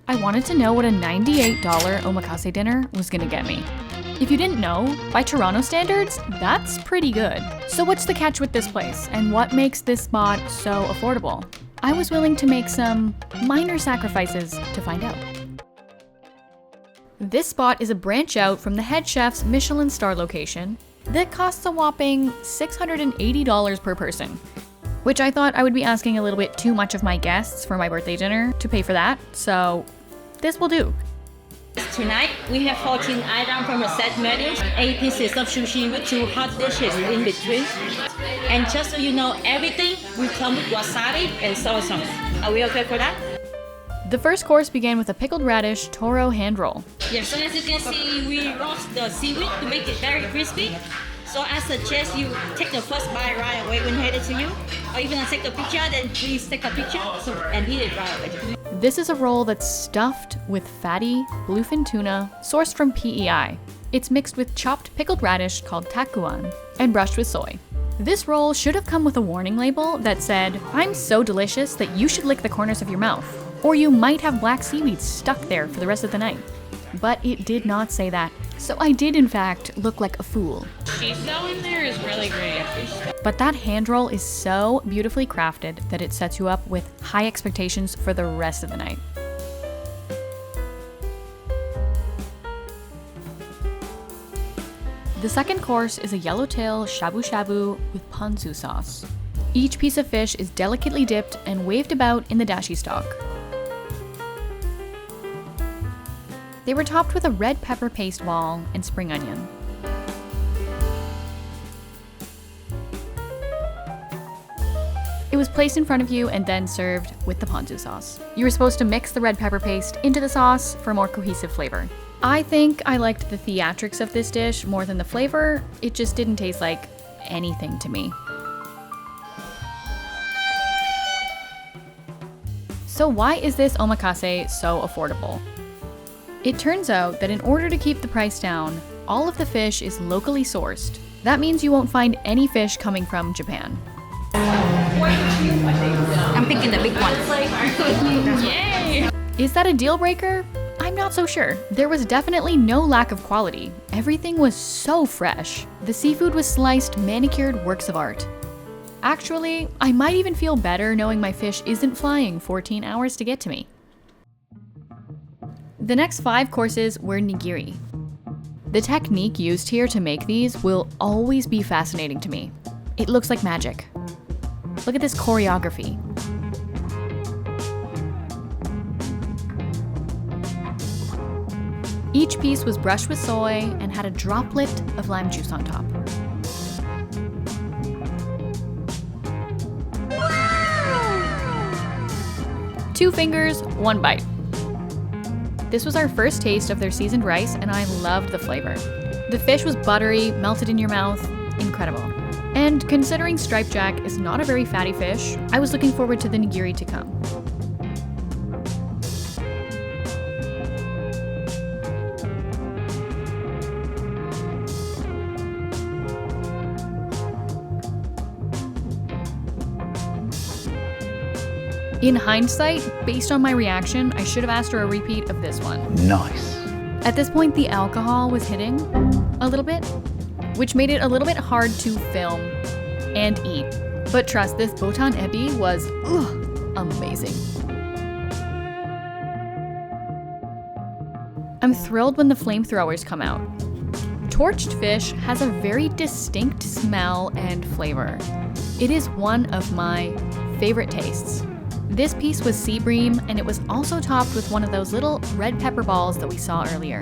I wanted to know what a $98 omakase dinner was gonna get me. If you didn't know, by Toronto standards, that's pretty good. So what's the catch with this place, and what makes this spot so affordable? I was willing to make some minor sacrifices to find out. This spot is a branch out from the head chef's Michelin Star location that costs a whopping $680 per person, which I thought I would be asking a little bit too much of my guests for my birthday dinner to pay for that, so this will do. Tonight, we have 14 items from a set menu, 8 pieces of sushi with 2 hot dishes in between. And just so you know, everything will come with wasabi and soy sauce. Are we okay for that? The first course began with a pickled radish toro hand roll. Yes, so as you can see, we roast the seaweed to make it very crispy. So I suggest you take the first bite right away when headed to you. Or even take a picture, then please take a picture and eat it right away. This is a roll that's stuffed with fatty bluefin tuna sourced from PEI. It's mixed with chopped pickled radish called takuan and brushed with soy. This roll should have come with a warning label that said, "I'm so delicious that you should lick the corners of your mouth, or you might have black seaweed stuck there for the rest of the night." But it did not say that. So I did in fact look like a fool. Shiso in there is really great. But that hand roll is so beautifully crafted that it sets you up with high expectations for the rest of the night. The second course is a yellowtail shabu shabu with ponzu sauce. Each piece of fish is delicately dipped and waved about in the dashi stock. They were topped with a red pepper paste ball and spring onion. It was placed in front of you and then served with the ponzu sauce. You were supposed to mix the red pepper paste into the sauce for more cohesive flavor. I think I liked the theatrics of this dish more than the flavor. It just didn't taste like anything to me. So why is this omakase so affordable? It turns out that in order to keep the price down, all of the fish is locally sourced. That means you won't find any fish coming from Japan. I'm picking the big one. Yay! Is that a deal breaker? I'm not so sure. There was definitely no lack of quality. Everything was so fresh. The seafood was sliced, manicured works of art. Actually, I might even feel better knowing my fish isn't flying 14 hours to get to me. The next 5 courses were nigiri. The technique used here to make these will always be fascinating to me. It looks like magic. Look at this choreography. Each piece was brushed with soy and had a droplet of lime juice on top. Wow! 2 fingers, 1 bite. This was our first taste of their seasoned rice, and I loved the flavor. The fish was buttery, melted in your mouth, incredible. And considering striped jack is not a very fatty fish, I was looking forward to the nigiri to come. In hindsight, based on my reaction, I should have asked for a repeat of this one. Nice. At this point, the alcohol was hitting a little bit, which made it a little bit hard to film and eat. But trust, this botan ebi was amazing. I'm thrilled when the flamethrowers come out. Torched fish has a very distinct smell and flavor. It is one of my favorite tastes. This piece was sea bream, and it was also topped with one of those little red pepper balls that we saw earlier.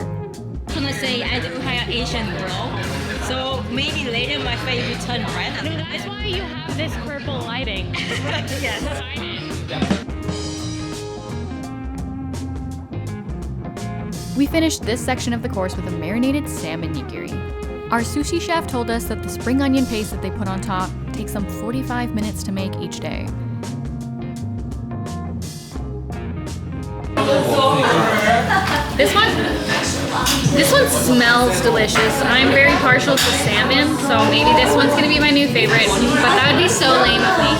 I'm gonna say I do have Asian glow, so maybe later my face will turn red. That's why you have this purple lighting. Yes. We finished this section of the course with a marinated salmon nigiri. Our sushi chef told us that the spring onion paste that they put on top takes them 45 minutes to make each day. This one smells delicious. I'm very partial to salmon, so maybe this one's gonna be my new favorite. But that would be so lame of me.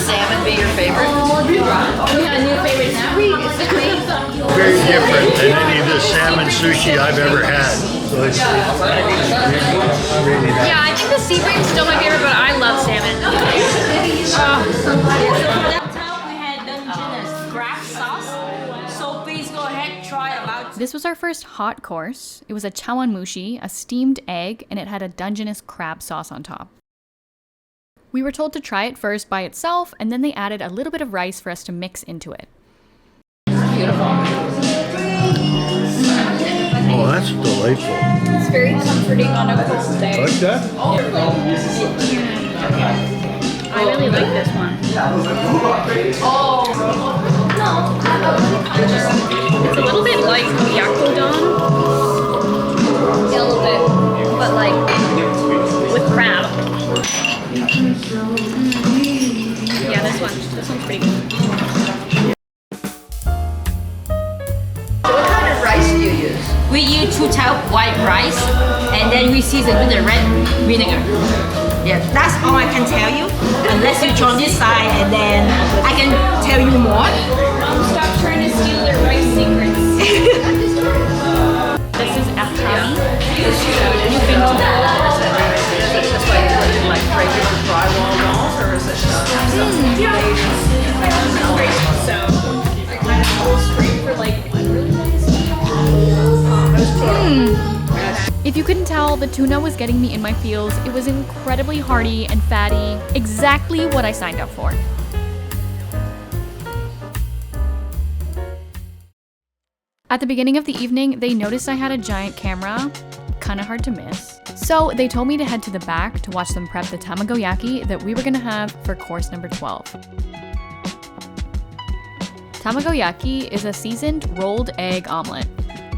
Salmon be your favorite? We have a new favorite now. any of the salmon sushi I've ever had. So it's really nice. Yeah, I think the sea bream is still my favorite, but I love salmon. This was our first hot course. It was a chawanmushi, a steamed egg, and it had a Dungeness crab sauce on top. We were told to try it first by itself, and then they added a little bit of rice for us to mix into it. Oh, that's delightful. It's very comforting on a cold day. Like that? I really like this one. It's a little bit like yakodon. Yeah, a little bit. But like with crab. Yeah, this one's pretty good. What kind of rice do you use? We use 2 type white rice, and then we season with the red vinegar. Yeah, that's all I can tell you. Unless you join this side, and then I can tell you more. Stop trying to steal their rice secrets. This is ahami. That's why you like breaking the drywall walls, or is it just So, kind of full screen for like one really nice. If you couldn't tell, the tuna was getting me in my feels. It was incredibly hearty and fatty, exactly what I signed up for. At the beginning of the evening, they noticed I had a giant camera, kind of hard to miss. So they told me to head to the back to watch them prep the tamagoyaki that we were gonna have for course number 12. Tamagoyaki is a seasoned rolled egg omelet.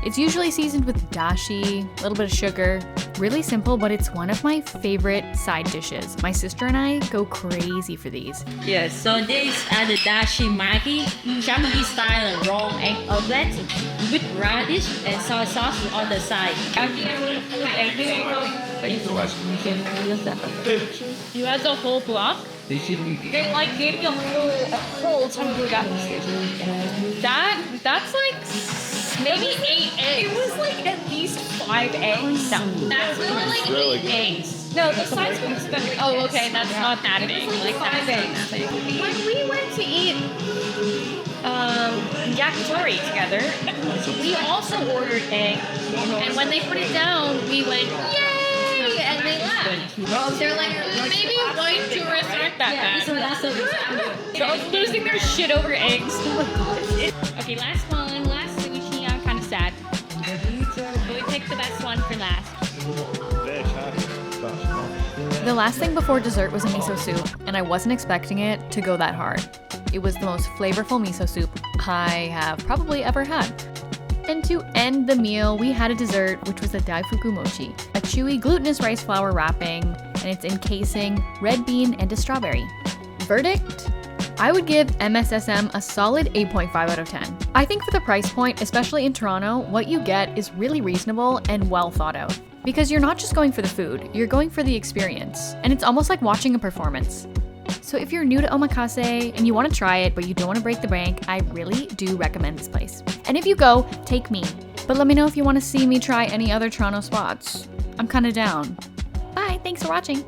It's usually seasoned with dashi, a little bit of sugar. Really simple, but it's one of my favorite side dishes. My sister and I go crazy for these. Yes, so these are the dashi maki, Michelin Star raw egg omelet with radish and soy sauce on the side. You had the whole block? They like gave you a whole tamagoyaki. That's like maybe 8 eggs. It was like at least 5 eggs. No, that's more like 8 eggs. No, the size was better. Oh, okay, that's not that big. Like 5 eggs. When we went to eat yakitori together, we also ordered egg, and when they put it down, we went yay, and they laughed. They're like, maybe white tourists aren't that bad. So that's a So losing their shit over eggs. Okay, last one, last sushi. I'm kind of sad. But we picked the best one for last. The last thing before dessert was a miso soup, and I wasn't expecting it to go that hard. It was the most flavorful miso soup I have probably ever had. And to end the meal, we had a dessert, which was a daifuku mochi, a chewy glutinous rice flour wrapping, and it's encasing red bean and a strawberry. Verdict? I would give MSSM a solid 8.5 out of 10. I think for the price point, especially in Toronto, what you get is really reasonable and well thought out. Because you're not just going for the food, you're going for the experience. And it's almost like watching a performance. So if you're new to Omakase and you want to try it, but you don't want to break the bank, I really do recommend this place. And if you go, take me. But let me know if you want to see me try any other Toronto spots. I'm kind of down. Bye, thanks for watching.